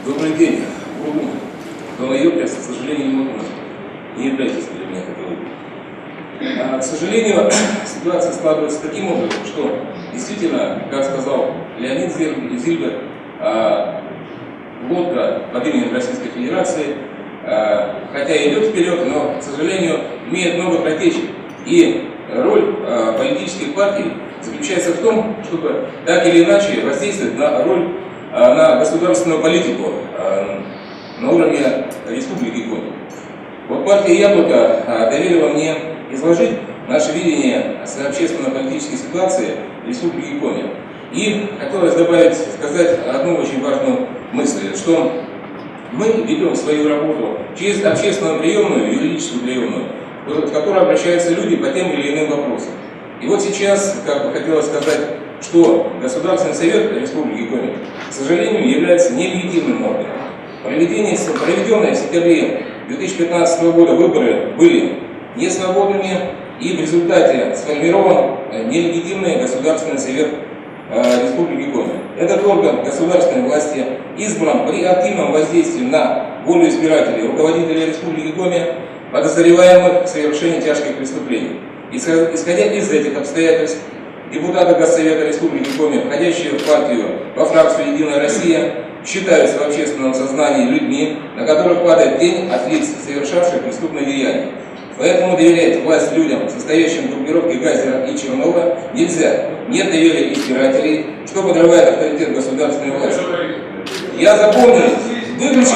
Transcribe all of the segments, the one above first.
Добрый день. Я, к сожалению, не являйтесь для меня таковым. К сожалению, ситуация складывается таким образом, что действительно, как сказал Леонид Зильбер, лодка под именем Российской Федерации, хотя идет вперед, но, к сожалению, имеет много протечек. И роль политических партий заключается в том, чтобы так или иначе воздействовать на государственную политику на уровне Республики Коми. Вот партия «Яблоко» доверила мне изложить наше видение общественно-политической ситуации в Республике Коми. И хотелось сказать одну очень важную мысль, что мы ведем свою работу через общественную приемную, юридическую приемную, в которую обращаются люди по тем или иным вопросам. И вот сейчас, как бы хотелось сказать, что Государственный совет Республики Коми, к сожалению, является нелегитимным органом. Проведенные в сентябре 2015 года выборы были несвободными, и в результате сформирован нелегитимный Государственный совет Республики Коми. Этот орган государственной власти избран при активном воздействии на волю избирателей, руководителей Республики Коми, подозреваемых в совершении тяжких преступлений. Исходя из этих обстоятельств, депутаты Госсовета Республики Коми, входящие в партию, во фракцию «Единая Россия», считаются в общественном сознании людьми, на которых падает тень от лиц, совершавших преступные деяния. Поэтому доверять власть людям, состоящим в группировке Газера и Чернова, нельзя. Нет доверия избирателей, что подрывает авторитет государственной власти. Я запомнил, выключите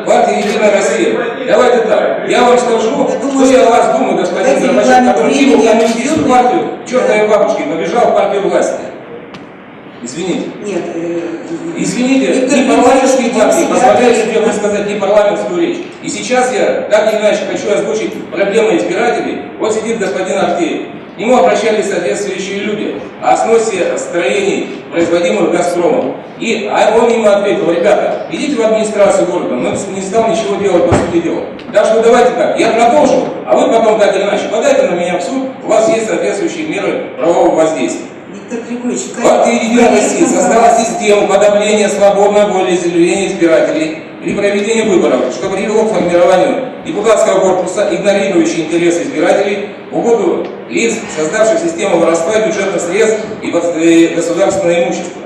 партию «Единая Россия». Давайте так, я вам скажу, что я о вас думаю, господин Горбачев, который кинул коммунистическую партию чертовой бабушки, но бежал в партию власти. Извините. Нет. Извините, не парламентские партии позволяют себе высказать не парламентскую речь. И сейчас я, так или иначе, хочу озвучить проблемы избирателей. Вот сидит господин Артеев. К нему обращались соответствующие люди о сносе строений, производимых «Газпромом». Он ему ответил: ребята, идите в администрацию города, но не стал ничего делать по сути дела. Так что давайте так, я продолжу, а вы потом так или иначе подайте на меня в суд, у вас есть соответствующие меры правового воздействия. Партия «Единая Россия» создала систему подавления свободной волеизъявления избирателей при проведении выборов, что привело к формированию депутатского корпуса, игнорирующего интересы избирателей, в угоду лиц, создавших систему воровства бюджетных средств и государственное имущество.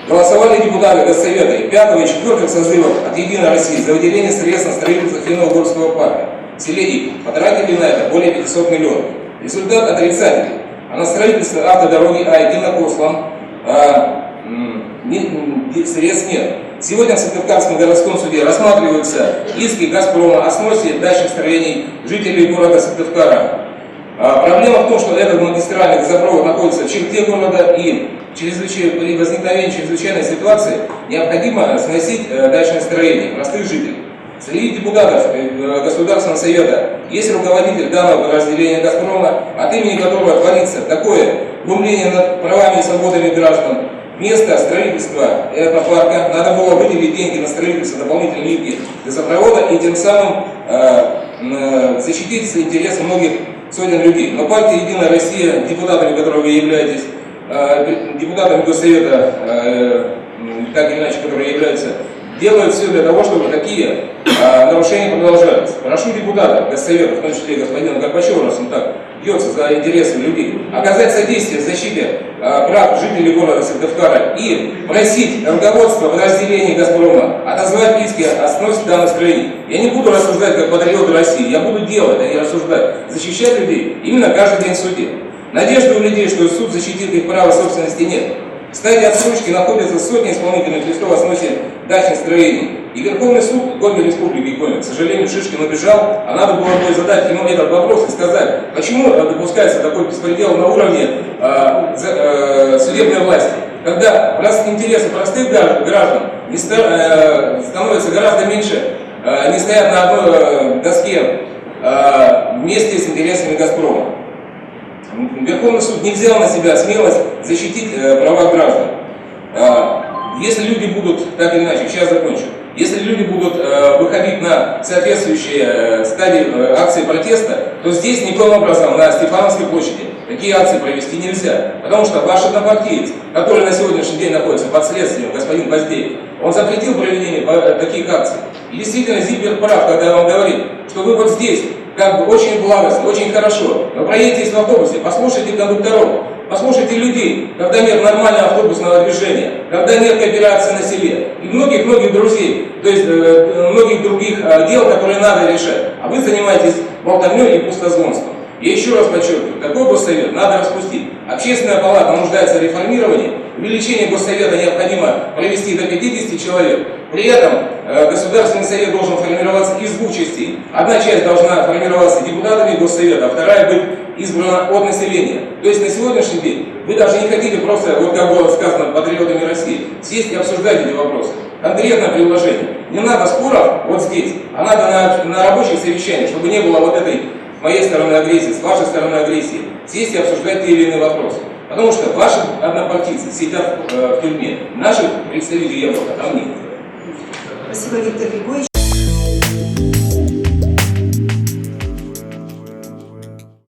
Голосовали депутаты Госсовета и 5 и 4 созывов от «Единой России» за выделение средств на строительство Финно-Угорского парка. В селе Ик потратили на это более 500 миллионов. Результат отрицательный. А на строительство автодороги А1 на Кослан средств нет. Сегодня в Сыктывкарском городском суде рассматриваются иски «Газпрома» о сносе дачных строений жителей города Сыктывкара. Проблема в том, что этот магистральный газопровод находится в черте города, и при возникновении чрезвычайной ситуации необходимо сносить дачные строения простых жителей. Среди депутатов Государственного совета есть руководитель данного подразделения «Газпрома», от имени которого творится такое глумление над правами и свободами граждан. Вместо строительства этого парка надо было выделить деньги на строительство дополнительной нитки газопровода и тем самым защитить интересы многих сотен людей. Но партия «Единая Россия», депутатами которой вы являетесь, депутатами Госсовета, так или иначе, которые являются, делают все для того, чтобы такие нарушения продолжались. Прошу депутатов Госсовета, в том числе господина Горбачева, раз он так бьется за интересы людей, оказать содействие в защите прав жителей города Сыктывкара и просить руководство подразделений «Газпрома» отозвать иски о сносе данных строений. Я не буду рассуждать как патриоты России, я буду делать, а не рассуждать, защищать людей именно каждый день в суде. Надежды у людей, что суд защитит их право собственности, нет. В стадии отсрочки находятся сотни исполнительных листов о сносе дачных строений. И Верховный суд Коми Республики Коми, к сожалению, Шишкин убежал, а надо было задать ему этот вопрос и сказать, почему допускается такой беспредел на уровне судебной власти, когда интересы простых граждан становятся гораздо меньше, не стоят на одной доске вместе с интересами «Газпрома». Верховный суд не взял на себя смелость защитить права граждан. Если люди будут, так или иначе, сейчас закончу, Если люди будут выходить на соответствующие стадии акции протеста, то здесь никоим образом на Степановской площади такие акции провести нельзя. Потому что ваш однопартиец, который на сегодняшний день находится под следствием, господин Поздеев, он запретил проведение таких акций. И действительно, Зиппер прав, когда он говорит, что вы вот здесь, как бы очень благостно, очень хорошо, но проедетесь в автобусе, послушайте кондукторов, послушайте людей, когда нет нормального автобусного движения, когда нет кооперации на селе и многих-многих друзей, то есть многих других дел, которые надо решать. А вы занимаетесь болтовней и пустозвонством. Я еще раз подчеркиваю, такой госсовет надо распустить. Общественная палата нуждается в реформировании, увеличение госсовета необходимо провести до 50 человек. При этом Государственный совет должен формироваться из двух частей. Одна часть должна формироваться депутатами госсовета, а вторая быть избрана от населения. То есть на сегодняшний день вы даже не хотите просто, вот как было сказано патриотами России, сесть и обсуждать эти вопросы. Конкретное предложение. Не надо споров вот здесь, а надо на рабочих совещаниях, чтобы не было вот этой с моей стороны агрессии, с вашей стороны агрессии, сесть и обсуждать те или иные вопросы. Потому что ваши однопартийцы сидят в тюрьме, наших представителей Европы там нет. Спасибо, Виктор Григорьевич.